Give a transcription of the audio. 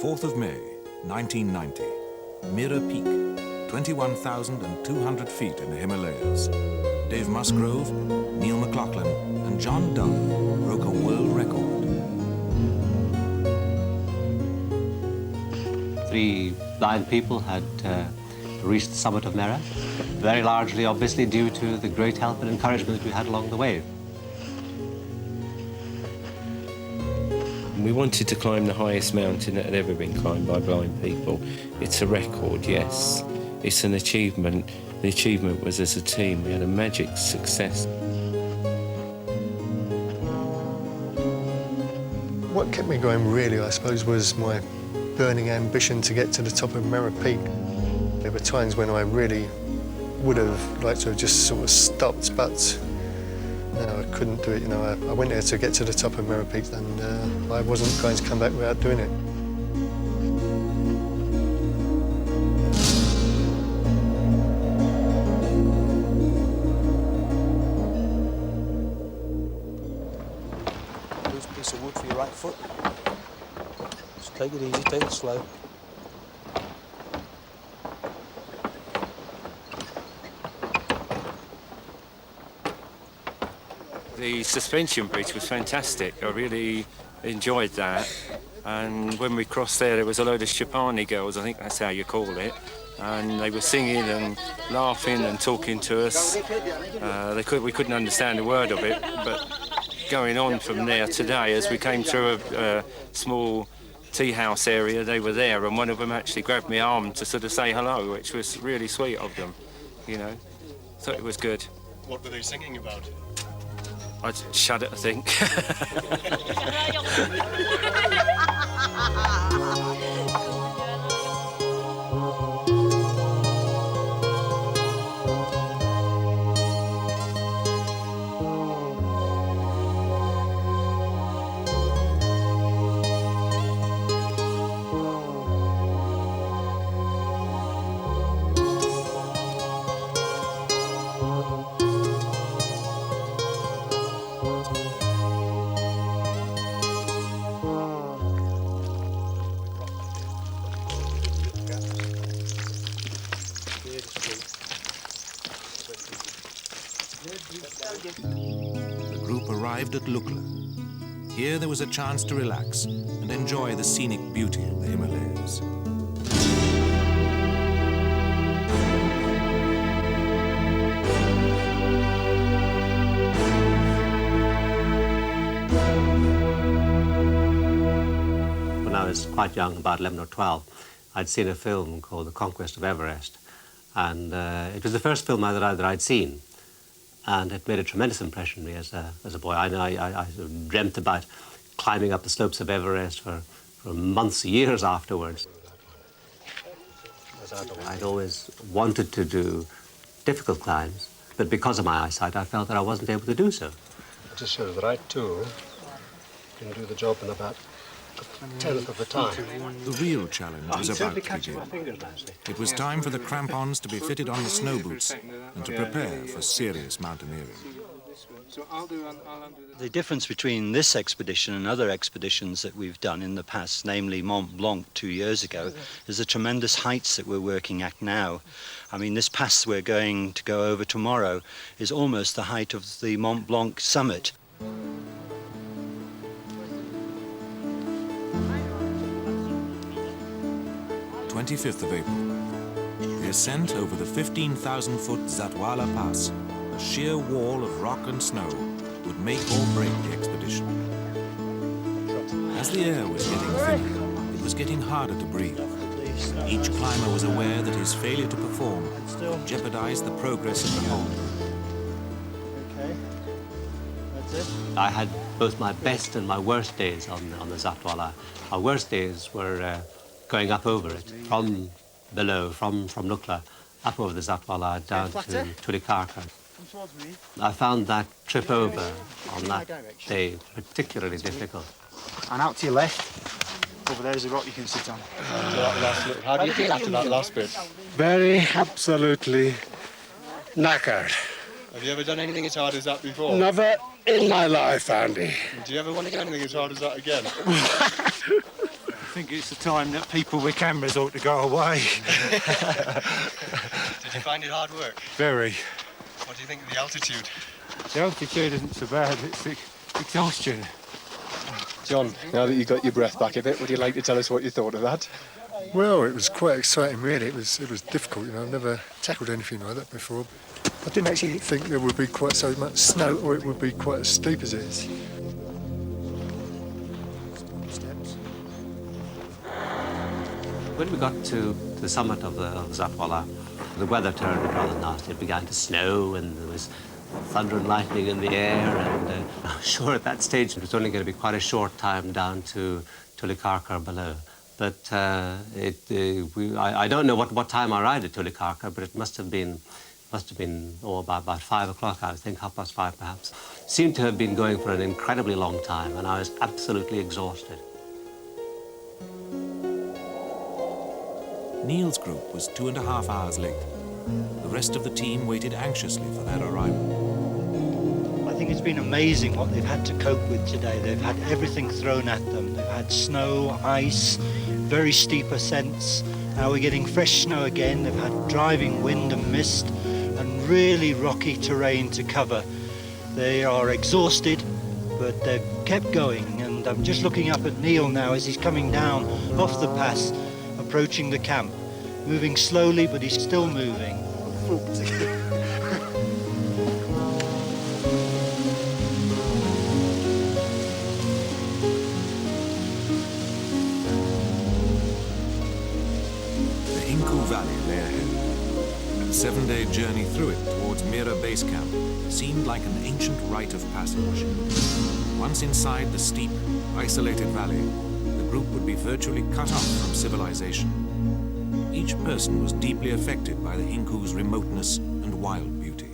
4th of May, 1990. Mera Peak, 21,200 feet in the Himalayas. Dave Musgrove, Neil McLachlan and John Dove broke a world record. 3 blind people had reached the summit of Mera, very largely, obviously, due to the great help and encouragement we had along the way. We wanted to climb the highest mountain that had ever been climbed by blind people. It's a record, yes. It's an achievement. The achievement was as a team. We had a magic success. What kept me going, really, I suppose, was my burning ambition to get to the top of Mera Peak. There were times when I really would have liked to have just sort of stopped, but no, I couldn't do it. You know, I went there to get to the top of Mera Peak, and I wasn't going to come back without doing it. Loose piece of wood for your right foot. Just take it easy, take it slow. The suspension bridge was fantastic. I really enjoyed that. And when we crossed there was a load of Shapani girls, I think that's how you call it. And they were singing and laughing and talking to us. We couldn't understand a word of it, but going on from there today, as we came through a small tea house area, they were there, and one of them actually grabbed my arm to sort of say hello, which was really sweet of them, you know. Thought it was good. What were they singing about? I'd shut it, I think. The group arrived at Lukla. Here there was a chance to relax and enjoy the scenic beauty of the Himalayas. When I was quite young, about 11 or 12, I'd seen a film called The Conquest of Everest, and it was the first film that I'd seen. And it made a tremendous impression on me as a boy. I sort of dreamt about climbing up the slopes of Everest for months, years afterwards. I'd always wanted to do difficult climbs, but because of my eyesight, I felt that I wasn't able to do so. It just shows that I, too, can do the job in about a tenth of the time. The real challenge was about to begin. It was time for the crampons to be fitted on the snow boots and to prepare for serious mountaineering. The difference between this expedition and other expeditions that we've done in the past, namely Mont Blanc 2 years ago, is the tremendous heights that we're working at now. I mean, this pass we're going to go over tomorrow is almost the height of the Mont Blanc summit. 25th of April. The ascent over the 15,000-foot Zatala Pass, a sheer wall of rock and snow, would make or break the expedition. As the air was getting thinner, it was getting harder to breathe. Each climber was aware that his failure to perform would jeopardize the progress of the whole. Okay, that's it. I had both my best and my worst days on the Zatala. Our worst days were going up over it, from below, from Lukla, up over the Zatala, down to Tulikarka. I found that trip over on that day particularly difficult. And out to your left, over there is a rock you can sit on. How do you feel after that last bit? Very absolutely knackered. Have you ever done anything as hard as that before? Never in my life, Andy. Do you ever want to do anything as hard as that again? think it's the time that people with cameras ought to go away. Did you find it hard work? Very. What do you think of the altitude? The altitude isn't so bad, it's the exhaustion. John, now that you got your breath back a bit, would you like to tell us what you thought of that? Well, it was quite exciting, really. It was difficult, you know. I've never tackled anything like that before. I didn't actually think there would be quite so much snow, or it would be quite as steep as it is. When we got to the summit of the Zatala, the weather turned rather nasty. It began to snow and there was thunder and lightning in the air, and I'm sure at that stage it was only going to be quite a short time down to Tulikarkar below. But I don't know what time I arrived at Tulikarkar, but it must have been about 5 o'clock, I think, 5:30 perhaps. Seemed to have been going for an incredibly long time, and I was absolutely exhausted. Neil's group was 2.5 hours late. The rest of the team waited anxiously for their arrival. I think it's been amazing what they've had to cope with today. They've had everything thrown at them. They've had snow, ice, very steep ascents. Now we're getting fresh snow again. They've had driving wind and mist and really rocky terrain to cover. They are exhausted, but they've kept going. And I'm just looking up at Neil now as he's coming down off the pass, approaching the camp. Moving slowly, but he's still moving. The Inku Valley lay ahead. A 7-day journey through it towards Mera Base Camp seemed like an ancient rite of passage. Once inside the steep, isolated valley, the group would be virtually cut off from civilization. Each person was deeply affected by the Inku's remoteness and wild beauty.